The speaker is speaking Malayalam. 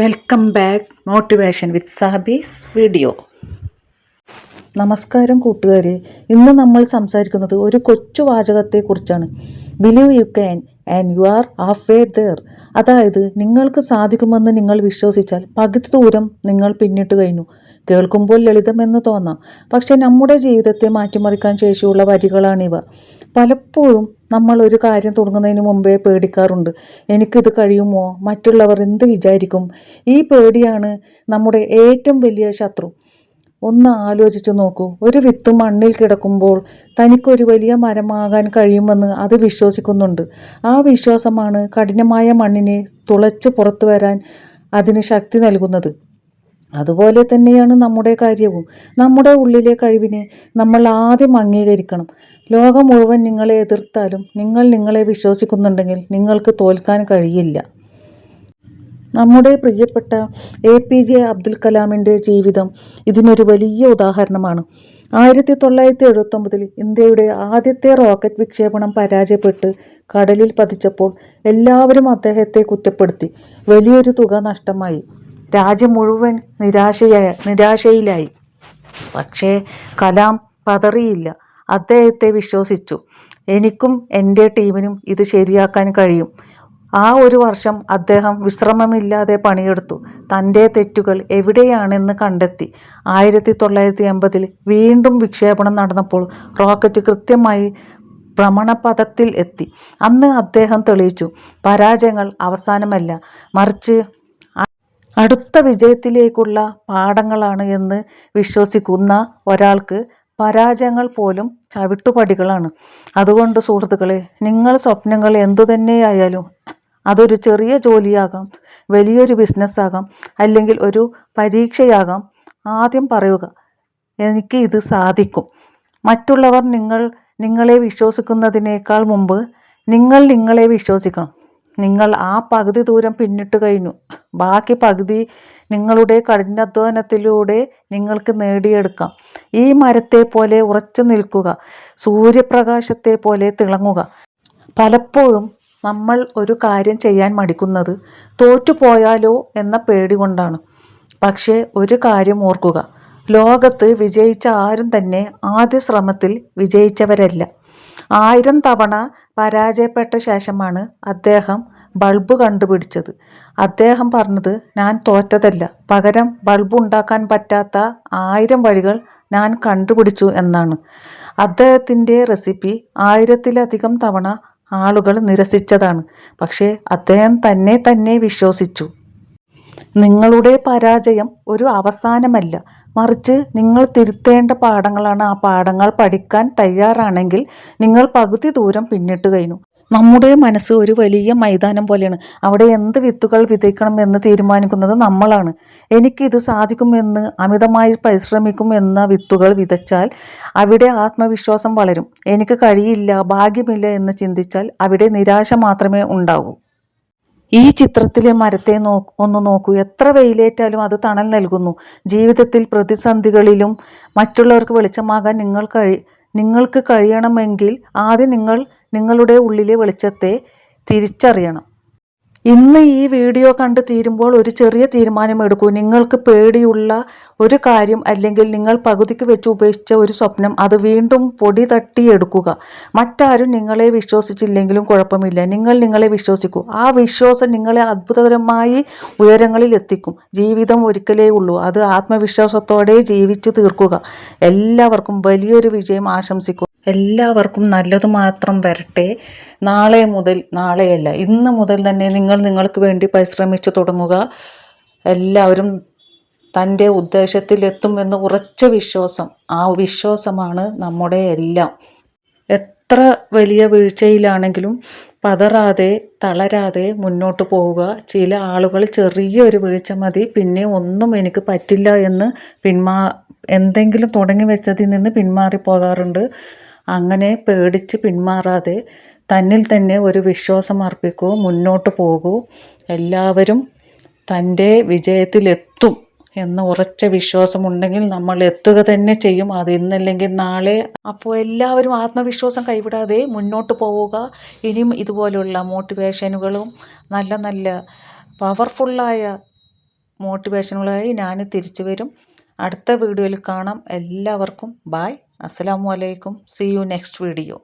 Welcome back motivation with Sabi's video. നമസ്കാരം കൂട്ടുകാരെ, ഇന്ന് നമ്മൾ സംസാരിക്കുന്നത് ഒരു കൊച്ചു വാചകത്തെക്കുറിച്ചാണ്. Believe you can and you are halfway there. അതായത് നിങ്ങൾക്ക് സാധിക്കുമെന്ന് നിങ്ങൾ വിശ്വസിച്ചാൽ പകുതി ദൂരം നിങ്ങൾ പിന്നിട്ട് കഴിഞ്ഞു. കേൾക്കുമ്പോൾ ലളിതമെന്ന് തോന്നാം, പക്ഷേ നമ്മുടെ ജീവിതത്തെ മാറ്റിമറിക്കാൻ ശേഷിയുള്ള വരികളാണിവ. പലപ്പോഴും നമ്മൾ ഒരു കാര്യം തുടങ്ങുന്നതിന് മുമ്പേ പേടിക്കാറുണ്ട്. എനിക്കിത് കഴിയുമോ? മറ്റുള്ളവർ എന്ത് വിചാരിക്കും? ഈ പേടിയാണ് നമ്മുടെ ഏറ്റവും വലിയ ശത്രു. ഒന്ന് ആലോചിച്ചു നോക്കൂ. ഒരു വിത്ത് മണ്ണിൽ കിടക്കുമ്പോൾ തനിക്കൊരു വലിയ മരമാകാൻ കഴിയുമെന്ന് അത് വിശ്വസിക്കുന്നുണ്ട്. ആ വിശ്വാസമാണ് കഠിനമായ മണ്ണിനെ തുളച്ച് പുറത്തു വരാൻ അതിന് ശക്തി നൽകുന്നത്. അതുപോലെ തന്നെയാണ് നമ്മുടെ കാര്യവും. നമ്മുടെ ഉള്ളിലെ കഴിവിനെ നമ്മൾ ആദ്യം അംഗീകരിക്കണം. ലോകം മുഴുവൻ നിങ്ങളെ എതിർത്താലും നിങ്ങൾ നിങ്ങളെ വിശ്വസിക്കുന്നുണ്ടെങ്കിൽ നിങ്ങൾക്ക് തോൽക്കാൻ കഴിയില്ല. നമ്മുടെ പ്രിയപ്പെട്ട APJ അബ്ദുൽ കലാമിൻ്റെ ജീവിതം ഇതിനൊരു വലിയ ഉദാഹരണമാണ്. 1979 ഇന്ത്യയുടെ ആദ്യത്തെ റോക്കറ്റ് വിക്ഷേപണം പരാജയപ്പെട്ട് കടലിൽ പതിച്ചപ്പോൾ എല്ലാവരും അദ്ദേഹത്തെ കുറ്റപ്പെടുത്തി. വലിയൊരു തുക നഷ്ടമായി. രാജ്യം മുഴുവൻ നിരാശയിലായി. പക്ഷേ കലാം പതറിയില്ല. അദ്ദേഹത്തെ വിശ്വസിച്ചു. എനിക്കും എൻ്റെ ടീമിനും ഇത് ശരിയാക്കാൻ കഴിയും. ആ ഒരു വർഷം അദ്ദേഹം വിശ്രമമില്ലാതെ പണിയെടുത്തു. തൻ്റെ തെറ്റുകൾ എവിടെയാണെന്ന് കണ്ടെത്തി. 1980 വീണ്ടും വിക്ഷേപണം നടന്നപ്പോൾ റോക്കറ്റ് കൃത്യമായി ഭ്രമണപഥത്തിൽ എത്തി. അന്ന് അദ്ദേഹം തെളിയിച്ചു, പരാജയങ്ങൾ അവസാനമല്ല, മറിച്ച് അടുത്ത വിജയത്തിലേക്കുള്ള പാഠങ്ങളാണ് എന്ന് വിശ്വസിക്കുന്ന ഒരാൾക്ക് പരാജയങ്ങൾ പോലും ചവിട്ടുപടികളാണ്. അതുകൊണ്ട് സുഹൃത്തുക്കളെ, നിങ്ങൾ സ്വപ്നങ്ങൾ എന്തുതന്നെയായാലും, അതൊരു ചെറിയ ജോലിയാകാം, വലിയൊരു ബിസിനസ്സാകാം, അല്ലെങ്കിൽ ഒരു പരീക്ഷയാകാം, ആദ്യം പറയുക, എനിക്ക് ഇത് സാധിക്കും. മറ്റുള്ളവർ നിങ്ങളെ വിശ്വസിക്കുന്നതിനേക്കാൾ മുമ്പ് നിങ്ങൾ നിങ്ങളെ വിശ്വസിക്കണം. നിങ്ങൾ ആ പകുതി ദൂരം പിന്നിട്ട് കഴിഞ്ഞു. ബാക്കി പകുതി നിങ്ങളുടെ കഠിനാധ്വാനത്തിലൂടെ നിങ്ങൾക്ക് നേടിയെടുക്കാം. ഈ മരത്തെ പോലെ ഉറച്ചു നിൽക്കുക, സൂര്യപ്രകാശത്തെ പോലെ തിളങ്ങുക. പലപ്പോഴും നമ്മൾ ഒരു കാര്യം ചെയ്യാൻ മടിക്കുന്നത് തോറ്റുപോയാലോ എന്ന പേടി കൊണ്ടാണ്. പക്ഷേ ഒരു കാര്യം ഓർക്കുക, ലോകത്ത് വിജയിച്ച ആരും തന്നെ ആദ്യ ശ്രമത്തിൽ വിജയിച്ചവരല്ല. 1000 തവണ പരാജയപ്പെട്ട ശേഷമാണ് അദ്ദേഹം ബൾബ് കണ്ടുപിടിച്ചത്. അദ്ദേഹം പറഞ്ഞത്, ഞാൻ തോറ്റതല്ല, പകരം ബൾബ് ഉണ്ടാക്കാൻ പറ്റാത്ത 1000 വഴികൾ ഞാൻ കണ്ടുപിടിച്ചു എന്നാണ്. അദ്ദേഹത്തിൻ്റെ റെസിപ്പി 1000-ലധികം തവണ ആളുകൾ നിരസിച്ചതാണ്. പക്ഷേ അദ്ദേഹം തന്നെ വിശ്വസിച്ചു. നിങ്ങളുടെ പരാജയം ഒരു അവസാനമല്ല, മറിച്ച് നിങ്ങൾ തിരുത്തേണ്ട പാഠങ്ങളാണ്. ആ പാഠങ്ങൾ പഠിക്കാൻ തയ്യാറാണെങ്കിൽ നിങ്ങൾ പകുതി ദൂരം പിന്നിട്ട് കഴിഞ്ഞു. നമ്മുടെ മനസ്സ് ഒരു വലിയ മൈതാനം പോലെയാണ്. അവിടെ എന്ത് വിത്തുകൾ വിതയ്ക്കണം എന്ന് തീരുമാനിക്കുന്നത് നമ്മളാണ്. എനിക്കിത് സാധിക്കുമെന്ന് അമിതമായി പരിശ്രമിക്കും എന്ന വിത്തുകൾ വിതച്ചാൽ അവിടെ ആത്മവിശ്വാസം വളരും. എനിക്ക് കഴിയില്ല, ഭാഗ്യമില്ല എന്ന് ചിന്തിച്ചാൽ അവിടെ നിരാശ മാത്രമേ ഉണ്ടാകൂ. ഈ ചിത്രത്തിലെ മരത്തെ ഒന്ന് നോക്കൂ. എത്ര വെയിലേറ്റാലും അത് തണൽ നൽകുന്നു. ജീവിതത്തിൽ പ്രതിസന്ധികളിലും മറ്റുള്ളവർക്ക് വെളിച്ചമാകാൻ നിങ്ങൾക്ക് കഴിയണമെങ്കിൽ ആദ്യം നിങ്ങളുടെ ഉള്ളിലെ വെളിച്ചത്തെ തിരിച്ചറിയണം. ഇന്ന് ഈ വീഡിയോ കണ്ട് തീരുമ്പോൾ ഒരു ചെറിയ തീരുമാനമെടുക്കൂ. നിങ്ങൾക്ക് പേടിയുള്ള ഒരു കാര്യം, അല്ലെങ്കിൽ നിങ്ങൾ പകുതിക്ക് വെച്ച് ഉപേക്ഷിച്ച ഒരു സ്വപ്നം, അത് വീണ്ടും പൊടി തട്ടിയെടുക്കുക. മറ്റാരും നിങ്ങളെ വിശ്വസിച്ചില്ലെങ്കിലും കുഴപ്പമില്ല, നിങ്ങൾ നിങ്ങളെ വിശ്വസിക്കൂ. ആ വിശ്വാസം നിങ്ങളെ അത്ഭുതകരമായി ഉയരങ്ങളിൽ എത്തിക്കും. ജീവിതം ഒരിക്കലേ ഉള്ളൂ, അത് ആത്മവിശ്വാസത്തോടെ ജീവിച്ചു തീർക്കുക. എല്ലാവർക്കും വലിയൊരു വിജയം ആശംസിക്കുന്നു. എല്ലാവർക്കും നല്ലത് മാത്രം വരട്ടെ. നാളെയല്ല, ഇന്ന് മുതൽ തന്നെ നിങ്ങൾക്ക് വേണ്ടി പരിശ്രമിച്ചു തുടങ്ങുക. എല്ലാവരും തൻ്റെ ഉദ്ദേശത്തിലെത്തുമെന്ന് ഉറച്ച വിശ്വാസം, ആ വിശ്വാസമാണ് നമ്മുടെ എല്ലാം. എത്ര വലിയ വീഴ്ചയിലാണെങ്കിലും പതറാതെ തളരാതെ മുന്നോട്ട് പോവുക. ചില ആളുകൾ ചെറിയൊരു വീഴ്ച മതി, പിന്നെ ഒന്നും എനിക്ക് പറ്റില്ല എന്ന് എന്തെങ്കിലും തുടങ്ങി വെച്ചതിൽ നിന്ന് പിന്മാറിപ്പോകാറുണ്ട്. അങ്ങനെ പേടിച്ച് പിന്മാറാതെ തന്നിൽ തന്നെ ഒരു വിശ്വാസം അർപ്പിക്കൂ, മുന്നോട്ട് പോകൂ. എല്ലാവരും തൻ്റെ വിജയത്തിലെത്തും എന്ന് ഉറച്ച വിശ്വാസമുണ്ടെങ്കിൽ നമ്മൾ എത്തുക തന്നെ ചെയ്യും. അത് ഇന്നല്ലെങ്കിൽ നാളെ. അപ്പോൾ എല്ലാവരും ആത്മവിശ്വാസം കൈവിടാതെ മുന്നോട്ട് പോവുക. ഇനിയും ഇതുപോലുള്ള മോട്ടിവേഷനുകളും നല്ല പവർഫുള്ളായ മോട്ടിവേഷനുകളായി ഞാൻ തിരിച്ചു വരും. അടുത്ത വീഡിയോയിൽ കാണാം. എല്ലാവർക്കും ബായ്. അസ്സലാമു അലൈക്കും. See you next video.